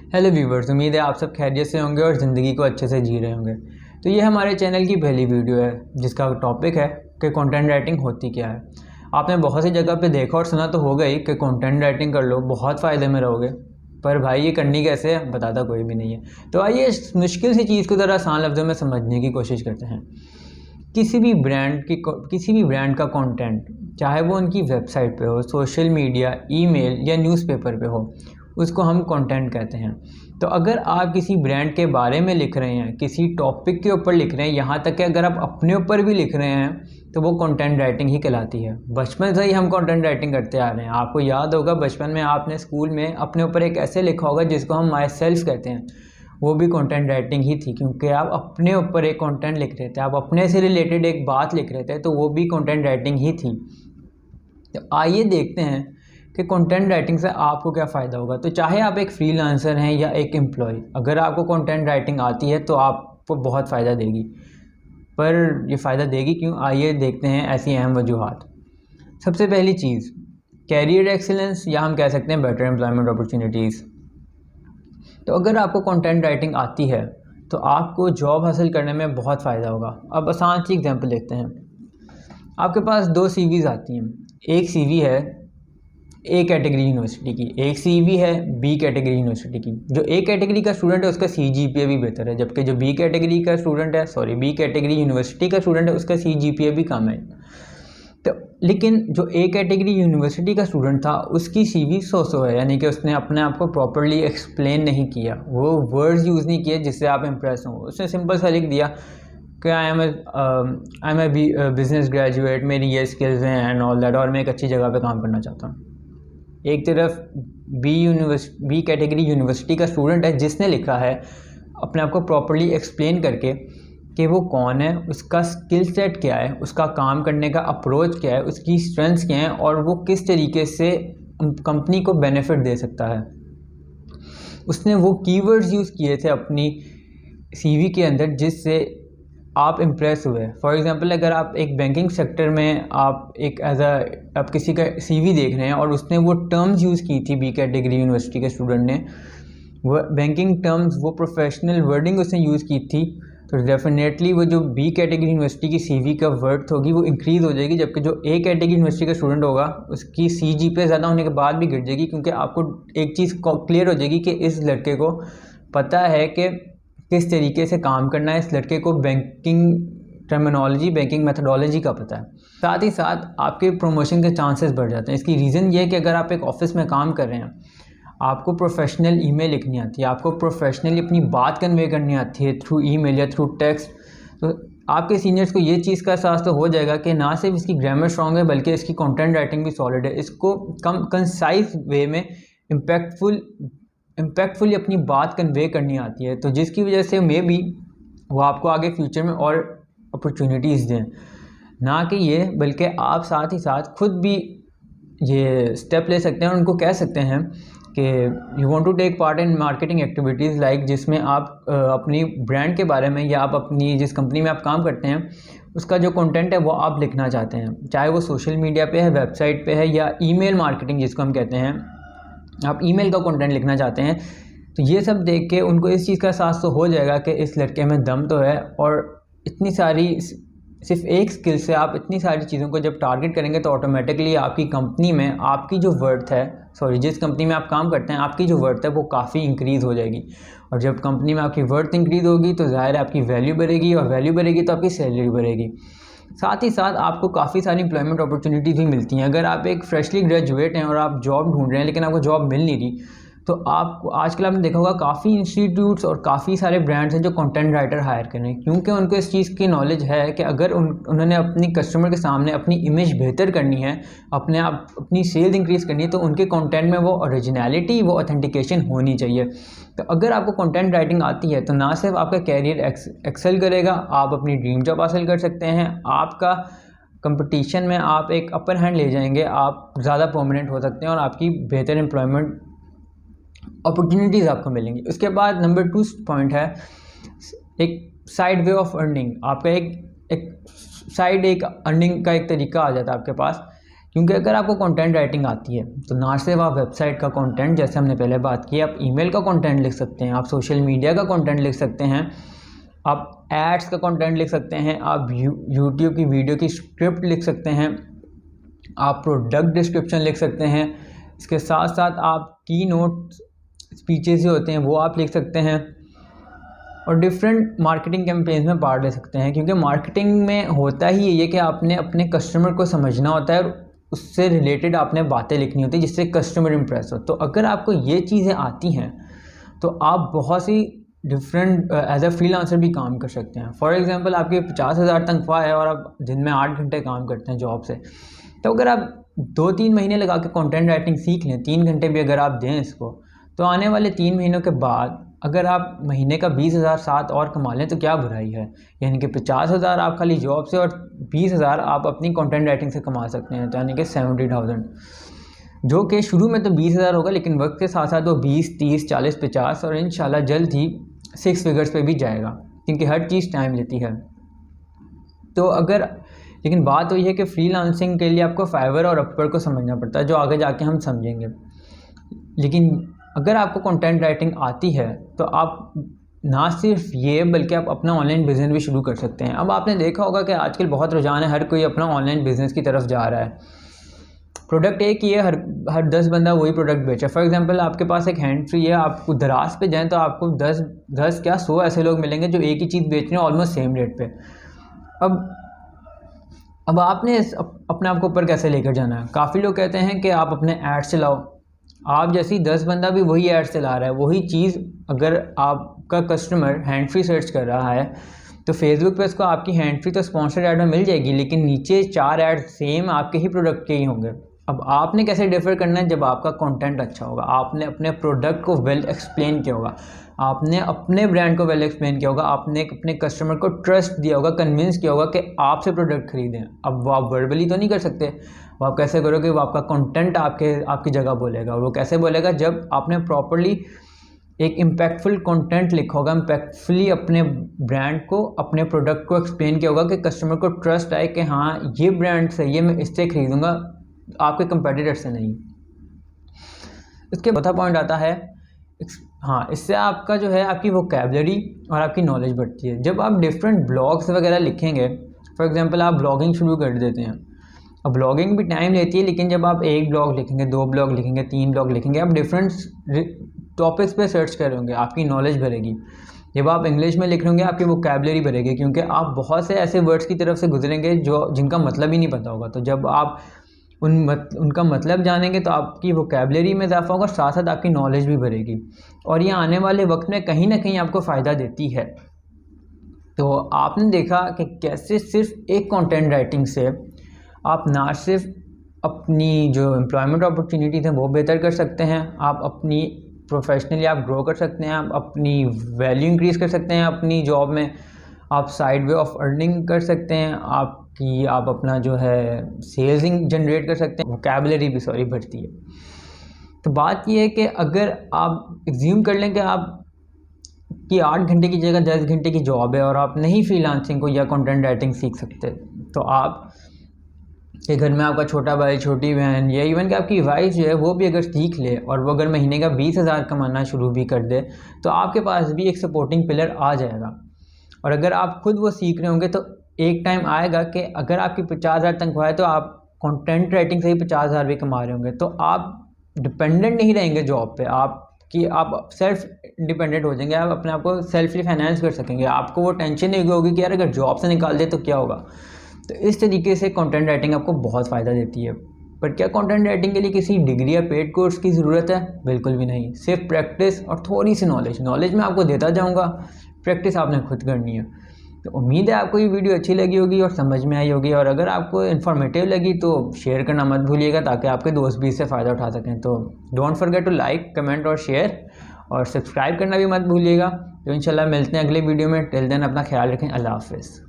Hello viewers, उम्मीद है आप सब खैरियत से होंगे और ज़िंदगी को अच्छे से जी रहे होंगे। तो ये हमारे चैनल की पहली वीडियो है जिसका टॉपिक है कि कंटेंट राइटिंग होती क्या है। आपने बहुत सी जगह पे देखा और सुना तो होगा ही कि कंटेंट राइटिंग कर लो, बहुत फ़ायदे में रहोगे, पर भाई ये करनी कैसे है बताता कोई भी नहीं है। तो आइए इस मुश्किल सी चीज़ को ज़रा आसान लफ्ज़ों में समझने की कोशिश करते हैं। किसी भी ब्रांड का कंटेंट, चाहे वो उनकी वेबसाइट पे हो, सोशल मीडिया, ईमेल या न्यूज़पेपर पे हो, उसको हम कंटेंट कहते हैं। तो अगर आप किसी ब्रांड के बारे में लिख रहे हैं, किसी टॉपिक के ऊपर लिख रहे हैं, यहाँ तक कि अगर आप अपने ऊपर भी लिख रहे हैं तो वो कंटेंट राइटिंग ही कहलाती है। बचपन से ही हम कंटेंट राइटिंग करते आ रहे हैं। आपको याद होगा बचपन में आपने स्कूल में अपने ऊपर एक ऐसे लिखा होगा जिसको हम माई सेल्फ कहते हैं, वो भी कंटेंट राइटिंग ही थी, क्योंकि आप अपने ऊपर एक कंटेंट लिख रहे थे, आप अपने से रिलेटेड एक बात लिख रहे थे, तो वो भी कंटेंट राइटिंग ही थी। तो आइए देखते हैं कि कंटेंट राइटिंग से आपको क्या फ़ायदा होगा। तो चाहे आप एक फ्रीलांसर हैं या एक एम्प्लॉय, अगर आपको कंटेंट राइटिंग आती है तो आपको बहुत फ़ायदा देगी। पर ये फ़ायदा देगी क्यों, आइए देखते हैं ऐसी अहम वजूहात। सबसे पहली चीज़, कैरियर एक्सीलेंस, या हम कह सकते हैं बेटर एम्प्लॉयमेंट अपॉर्चुनिटीज़। तो अगर आपको कंटेंट राइटिंग आती है तो आपको जॉब हासिल करने में बहुत फ़ायदा होगा। अब आसान सी एग्जांपल देखते हैं। आपके पास दो सीवीज़ आती हैं। एक सीवी है ए कैटेगरी यूनिवर्सिटी की, एक सीवी है बी कैटेगरी यूनिवर्सिटी की। जो ए कैटेगरी का स्टूडेंट है उसका सीजीपीए भी बेहतर है, जबकि जो बी कैटेगरी यूनिवर्सिटी का स्टूडेंट है उसका सीजीपीए भी कम है। तो लेकिन जो ए कैटेगरी यूनिवर्सिटी का स्टूडेंट था उसकी सीवी 100 है, यानी कि उसने अपने आप को प्रॉपर्ली एक्सप्लेन नहीं किया, वो वर्ड्स यूज़ नहीं किए जिससे आप इम्प्रेस हो। उसने सिंपल सा लिख दिया कि I am a business graduate, मेरी ये स्किल्स हैं एंड ऑल दैट, और मैं एक अच्छी जगह पे काम करना चाहता हूँ। एक तरफ बी कैटेगरी यूनिवर्सिटी का स्टूडेंट है जिसने लिखा है अपने आप को प्रॉपर्ली एक्सप्लेन करके कि वो कौन है, उसका स्किल सेट क्या है, उसका काम करने का अप्रोच क्या है, उसकी स्ट्रेंथ्स क्या हैं और वो किस तरीके से कंपनी को बेनिफिट दे सकता है। उसने वो कीवर्ड्स यूज़ किए थे अपनी सीवी के अंदर जिससे आप इम्प्रेस हुए। फॉर एग्ज़ाम्पल, अगर आप एक बैंकिंग सेक्टर में आप आप किसी का सीवी देख रहे हैं और उसने वो टर्म्स यूज़ की थी, बी कैटेगरी यूनिवर्सिटी के स्टूडेंट ने वो बैंकिंग टर्म्स, वो प्रोफेशनल वर्डिंग उसने यूज़ की थी, तो डेफिनेटली वो जो बी कैटेगरी यूनिवर्सिटी की सीवी का वर्थ होगी वो इंक्रीज़ हो जाएगी, जबकि जो ए कैटेगरी यूनिवर्सिटी का स्टूडेंट होगा उसकी सीजीपीए ज़्यादा होने के बाद भी गिर जाएगी, क्योंकि आपको एक चीज़ क्लियर हो जाएगी कि इस लड़के को पता है कि किस तरीके से काम करना है, इस लड़के को बैंकिंग टर्मिनोलॉजी, बैंकिंग मेथडोलॉजी का पता है। साथ ही साथ आपके प्रमोशन के चांसेस बढ़ जाते हैं। इसकी रीज़न ये है कि अगर आप एक ऑफिस में काम कर रहे हैं, आपको प्रोफेशनल ईमेल लिखनी आती है, आपको प्रोफेशनली अपनी बात कन्वे करनी आती है थ्रू ईमेल या थ्रू टेक्स्ट, तो आपके सीनियर्स को ये चीज़ का एहसास तो हो जाएगा कि ना सिर्फ इसकी ग्रामर स्ट्रॉन्ग है बल्कि इसकी कंटेंट राइटिंग भी सॉलिड है। इसको कम कंसाइज वे में इम्पैक्टफुली अपनी बात कन्वे करनी आती है, तो जिसकी वजह से मे बी वो आपको आगे फ्यूचर में और अपॉर्चुनिटीज़ दें। ना कि ये, बल्कि आप साथ ही साथ खुद भी ये स्टेप ले सकते हैं और उनको कह सकते हैं कि you want to take part in marketing activities, like जिसमें आप अपनी ब्रांड के बारे में या आप अपनी जिस कंपनी में आप काम करते हैं उसका जो कंटेंट है वो आप लिखना चाहते हैं, चाहे वो सोशल मीडिया पे है, वेबसाइट पे है, या ईमेल मार्केटिंग जिसको हम कहते हैं, आप ईमेल का कंटेंट लिखना चाहते हैं। तो ये सब देख के उनको इस चीज़ का एहसास तो हो जाएगा कि इस लड़के में दम तो है, और इतनी सारी, सिर्फ एक स्किल से आप इतनी सारी चीज़ों को जब टारगेट करेंगे तो ऑटोमेटिकली आपकी कंपनी में आपकी जो वर्थ है, जिस कंपनी में आप काम करते हैं आपकी जो वर्थ है वो काफ़ी इंक्रीज़ हो जाएगी। और जब कंपनी में आपकी वर्थ इंक्रीज़ होगी तो ज़ाहिर है आपकी वैल्यू बढ़ेगी, और वैल्यू बढ़ेगी तो आपकी सैलरी बढ़ेगी। साथ ही साथ आपको काफ़ी सारी एम्प्लॉयमेंट अपॉर्चुनिटीज़ भी मिलती हैं। अगर आप एक फ्रेशली ग्रेजुएट हैं और आप जॉब ढूंढ रहे हैं लेकिन आपको जॉब मिल नहीं रही, तो आपको आजकल आपने देखा होगा काफ़ी इंस्टीट्यूट्स और काफ़ी सारे ब्रांड्स हैं जो कंटेंट राइटर हायर कर रहे हैं, क्योंकि उनको इस चीज़ की नॉलेज है कि अगर उन्होंने अपनी कस्टमर के सामने अपनी इमेज बेहतर करनी है, अपनी सेल्स इंक्रीज़ करनी है, तो उनके कंटेंट में वो ओरिजिनलिटी, वो ऑथेंटिकेशन होनी चाहिए। तो अगर आपको कंटेंट राइटिंग आती है तो ना सिर्फ आपका कैरियर एक्सेल करेगा, आप अपनी ड्रीम जॉब हासिल कर सकते हैं, आपका कंपटीशन में आप एक अपर हैंड ले जाएंगे, आप ज़्यादा प्रोमिनेंट हो सकते हैं और आपकी बेहतर एम्प्लॉयमेंट अपॉर्चुनिटीज़ आपको मिलेंगी। उसके बाद नंबर 2 पॉइंट है एक साइड वे ऑफ अर्निंग। आपका एक अर्निंग का एक तरीका आ जाता है आपके पास, क्योंकि अगर आपको कंटेंट राइटिंग आती है तो ना सिर्फ आप वेबसाइट का कंटेंट, जैसे हमने पहले बात की, आप ईमेल का कंटेंट लिख सकते हैं, आप सोशल मीडिया का कंटेंट लिख सकते हैं, आप एड्स का कंटेंट लिख सकते हैं, आप यूट्यूब की वीडियो की स्क्रिप्ट लिख सकते हैं, आप प्रोडक्ट डिस्क्रिप्शन लिख सकते हैं, इसके साथ साथ आप की नोट स्पीचेस जो होते हैं वो आप लिख सकते हैं, और डिफरेंट मार्केटिंग कैंपेन्स में पार्ट ले सकते हैं। क्योंकि मार्केटिंग में होता ही ये कि आपने अपने कस्टमर को समझना होता है और उससे रिलेटेड आपने बातें लिखनी होती है जिससे कस्टमर इम्प्रेस हो। तो अगर आपको ये चीज़ें आती हैं तो आप बहुत सी डिफरेंट एज अ फ्रीलांसर भी काम कर सकते हैं। फॉर एग्जांपल आपकी 50,000 तनख्वाह है और आप दिन में 8 घंटे काम करते हैं जॉब से, तो अगर आप 2-3 महीने लगा के कंटेंट राइटिंग सीख लें, 3 घंटे भी अगर आप दें इसको, तो आने वाले 3 महीनों के बाद अगर आप महीने का 20,000 साथ और कमा लें तो क्या बुराई है। यानी कि 50,000 आप खाली जॉब से और 20,000 आप अपनी कंटेंट राइटिंग से कमा सकते हैं, तो यानी कि 70,000, जो कि शुरू में तो 20,000 होगा, लेकिन वक्त के साथ साथ वो 20, 30, 40, 50 और इंशाल्लाह जल्द ही 6 फिगर्स पे भी जाएगा, क्योंकि हर चीज़ टाइम लेती है। तो अगर, लेकिन बात वही है कि फ्रीलांसिंग के लिए आपको फाइवर और अपवर्क को समझना पड़ता है, जो आगे जाके हम समझेंगे। लेकिन अगर आपको कंटेंट राइटिंग आती है तो आप ना सिर्फ ये बल्कि आप अपना ऑनलाइन बिजनेस भी शुरू कर सकते हैं। अब आपने देखा होगा कि आजकल बहुत रुझान है, हर कोई अपना ऑनलाइन बिजनेस की तरफ जा रहा है। प्रोडक्ट एक ही है, हर 10 बंदा वही प्रोडक्ट बेचा। फॉर एग्जांपल आपके पास एक हैंड फ्री है, आप दराज पे जाएं तो आपको 10 क्या 100 ऐसे लोग मिलेंगे जो एक ही चीज़ बेच रहे हैं ऑलमोस्ट सेम रेट पे। अब आपने अपने आप को ऊपर कैसे लेकर जाना है। काफ़ी लोग कहते हैं कि आप अपने एड्स चलाओ, आप जैसी 10 बंदा भी वही एड्स चला रहा है, वही चीज़ अगर आपका कस्टमर हैंड फ्री सर्च कर रहा है तो फेसबुक पे उसको आपकी हैंड फ्री तो स्पॉन्सर्ड ऐड में मिल जाएगी, लेकिन नीचे 4 ऐड सेम आपके ही प्रोडक्ट के ही होंगे। अब आपने कैसे डिफर करना है, जब आपका कंटेंट अच्छा होगा, आपने अपने प्रोडक्ट को वेल एक्सप्लेन किया होगा, आपने अपने ब्रांड को वेल एक्सप्लेन किया होगा, आपने अपने कस्टमर को ट्रस्ट दिया होगा, कन्विंस किया होगा कि आपसे प्रोडक्ट खरीदें। अब वो आप वर्बली तो नहीं कर सकते, वो आप कैसे करोगे, वो आपका कंटेंट आपकी जगह बोलेगा। और वो कैसे बोलेगा, जब आपने प्रॉपर्ली एक इम्पैक्टफुल कंटेंट लिखा होगा, इम्पैक्टफुली अपने ब्रांड को, अपने प्रोडक्ट को एक्सप्लेन किया होगा कि कस्टमर को ट्रस्ट आए कि हाँ ये ब्रांड सही है, मैं इससे खरीदूंगा, आपके कंपेटिटर से नहीं। इसके चौथा पॉइंट आता है, हाँ, इससे आपका जो है आपकी वोकैबुलरी और आपकी नॉलेज बढ़ती है। जब आप डिफरेंट ब्लॉग्स वगैरह लिखेंगे, फॉर एग्जांपल आप ब्लॉगिंग शुरू कर देते हैं, अब ब्लॉगिंग भी टाइम लेती है, लेकिन जब आप 1 ब्लॉग लिखेंगे, 2 ब्लॉग लिखेंगे, 3 ब्लॉग लिखेंगे, आप डिफरेंट टॉपिक्स पे सर्च कर रहे होंगे, आपकी नॉलेज बढ़ेगी। जब आप इंग्लिश में लिख रहे होंगे आपकी वोकैबुलरी बढ़ेगी, क्योंकि आप बहुत से ऐसे वर्ड्स की तरफ से गुजरेंगे जिनका मतलब ही नहीं पता होगा। तो जब आप उनका मतलब जानेंगे तो आपकी वोकैबुलरी में इजाफा होगा, साथ साथ आपकी नॉलेज भी बढ़ेगी, और ये आने वाले वक्त में कहीं ना कहीं आपको फ़ायदा देती है। तो आपने देखा कि कैसे सिर्फ एक कंटेंट राइटिंग से आप ना सिर्फ अपनी जो एम्प्लॉयमेंट अपॉर्चुनिटीज़ हैं वो बेहतर कर सकते हैं, आप अपनी प्रोफेशनली आप ग्रो कर सकते हैं, आप अपनी वैल्यू इंक्रीज़ कर सकते हैं अपनी जॉब में, आप साइड वे ऑफ अर्निंग कर सकते हैं, आप अपना जो है सेल्सिंग जनरेट कर सकते हैं, वोकैबुलरी भी बढ़ती है। तो बात ये है कि अगर आप एग्ज्यूम कर लें कि आप कि 8 घंटे की जगह 10 घंटे की जॉब है और आप नहीं फ्रीलांसिंग को या कंटेंट राइटिंग सीख सकते, तो आप के घर में आपका छोटा भाई, छोटी बहन या इवन कि आपकी वाइफ जो है वो भी अगर सीख ले और वो अगर महीने का 20,000 कमाना शुरू भी कर दे, तो आपके पास भी एक सपोर्टिंग पिलर आ जाएगा। और अगर आप खुद वो सीख रहे होंगे तो एक टाइम आएगा कि अगर आपकी 50,000 तनख्वाह है तो आप कंटेंट राइटिंग से ही 50,000 भी कमा रहे होंगे, तो आप डिपेंडेंट नहीं रहेंगे जॉब पे, आप सेल्फ डिपेंडेंट हो जाएंगे, आप अपने आप को सेल्फली फाइनेंस कर सकेंगे, आपको वो टेंशन नहीं होगी कि यार अगर जॉब से निकाल दे तो क्या होगा। तो इस तरीके से कंटेंट राइटिंग आपको बहुत फ़ायदा देती है। पर क्या कंटेंट राइटिंग के लिए किसी डिग्री या पेड कोर्स की ज़रूरत है? बिल्कुल भी नहीं, सिर्फ प्रैक्टिस और थोड़ी सी नॉलेज मैं आपको देता जाऊँगा, प्रैक्टिस आपने खुद करनी है। तो उम्मीद है आपको ये वीडियो अच्छी लगी होगी और समझ में आई होगी, और अगर आपको इन्फॉर्मेटिव लगी तो शेयर करना मत भूलिएगा ताकि आपके दोस्त भी इससे फ़ायदा उठा सकें। तो don't forget to like, comment और शेयर, और सब्सक्राइब करना भी मत भूलिएगा। तो इंशाल्लाह मिलते हैं अगले वीडियो में। टिल देन अपना ख्याल रखें। अल्लाह हाफ़िज़।